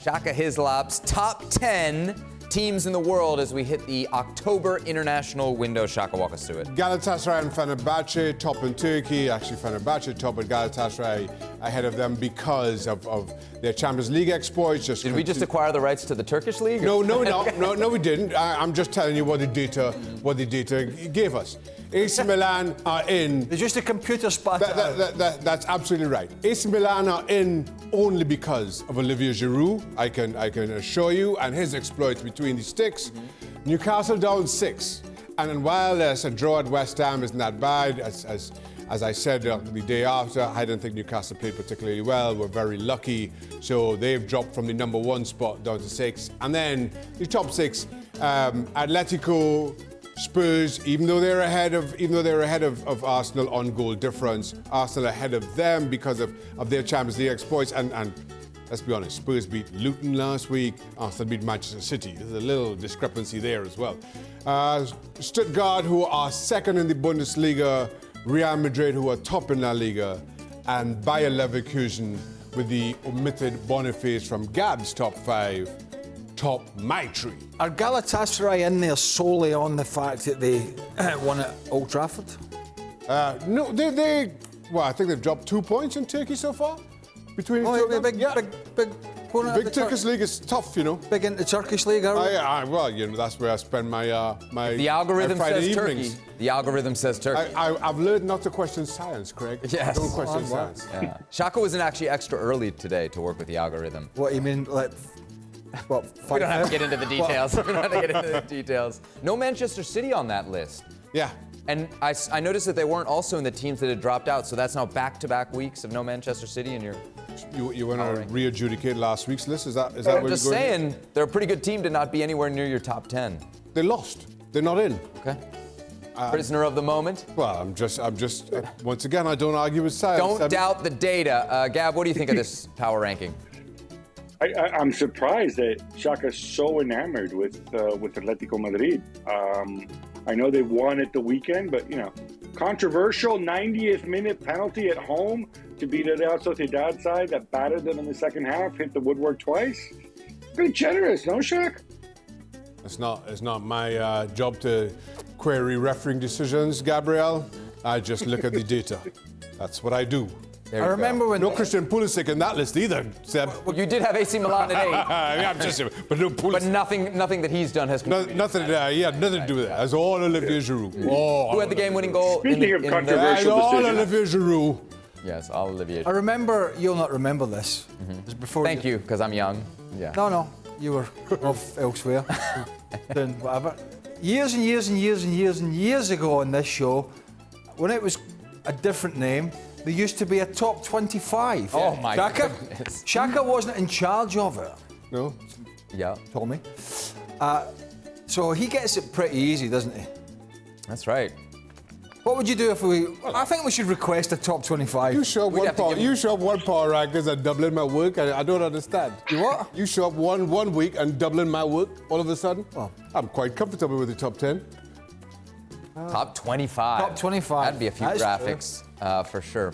Shaka Hislop's top 10 teams in the world as we hit the October international window. Shaka, walk us through it. Galatasaray and Fenerbahce top in Turkey. Actually, Fenerbahce top, but Galatasaray ahead of them because of their Champions League exploits. Did we just acquire the rights to the Turkish league? No, we didn't. I'm just telling you what the data gave us. AC Milan are in. It's just a computer spot. That's absolutely right. AC Milan are in only because of Olivier Giroud, I can assure you, and his exploits between the sticks. Mm-hmm. Newcastle down 6. And while a draw at West Ham isn't that bad, as I said the day after, I don't think Newcastle played particularly well. We're very lucky. So they've dropped from the number 1 spot down to 6. And then the top 6, Atletico, Spurs, even though they're ahead of Arsenal on goal difference, Arsenal ahead of them because of their Champions League exploits. And let's be honest, Spurs beat Luton last week, Arsenal beat Manchester City. There's a little discrepancy there as well. Stuttgart, who are second in the Bundesliga, Real Madrid, who are top in La Liga, and Bayer Leverkusen with the omitted Boniface from Gab's top 5. Top my tree. Are Galatasaray in there solely on the fact that they won at Old Trafford? No, well, I think they've dropped 2 points in Turkey so far. Between the two of them. Big Turkish league is tough, you know. Big into Turkish league, are we? Well, you know, that's where I spend my The algorithm Friday says evenings. Turkey. The algorithm says Turkey. I've learned not to question science, Craig. Yes. Don't question science. Yeah. Shaka wasn't actually extra early today to work with the algorithm. What, you mean, like... What, we don't have to get into the details. We don't have to get into the details. No Manchester City on that list. Yeah. And I noticed that they weren't also in the teams that had dropped out, so that's now back-to-back weeks of no Manchester City in your... You want to re-adjudicate last week's list? Is that what you're going? I'm just saying, they're a pretty good team to not be anywhere near your top 10. They lost. They're not in. Okay. Prisoner of the moment? Well, I'm just once again, I don't argue with science. Don't doubt the data. Gab, what do you think of this power ranking? I'm surprised that Shaka's so enamored with Atletico Madrid. I know they won at the weekend, but, you know, controversial 90th minute penalty at home to beat a Real Sociedad side that battered them in the second half, hit the woodwork twice. Pretty generous, no, Shaq? It's not my job to query refereeing decisions, Gabriel. I just look at the data. That's what I do. I remember when... No Christian Pulisic in that list either, Seb. Well, you did have AC Milan at 8. I'm just, but no Pulisic. But nothing that he's done has... Nothing to do with that. It's all Olivier Giroud. Who had the game-winning goal? Speaking of controversial all decisions. Olivier Giroud. Yes, all Olivier I remember, you'll not remember this. It was before Thank you, because I'm young. Yeah. No, you were off elsewhere, doing whatever. Years and years and years and years and years ago on this show, when it was a different name, there used to be a top 25. Oh my goodness. Shaka wasn't in charge of it. No? Yeah. Tommy. So he gets it pretty easy, doesn't he? That's right. What would you do if we... I think we should request a top 25. You show up one power rankings and doubling my work, and I don't understand. You what? You show up one week and doubling my work all of a sudden? Well, I'm quite comfortable with the top 10. Top 25. Top 25. That'd be a few graphics, for sure.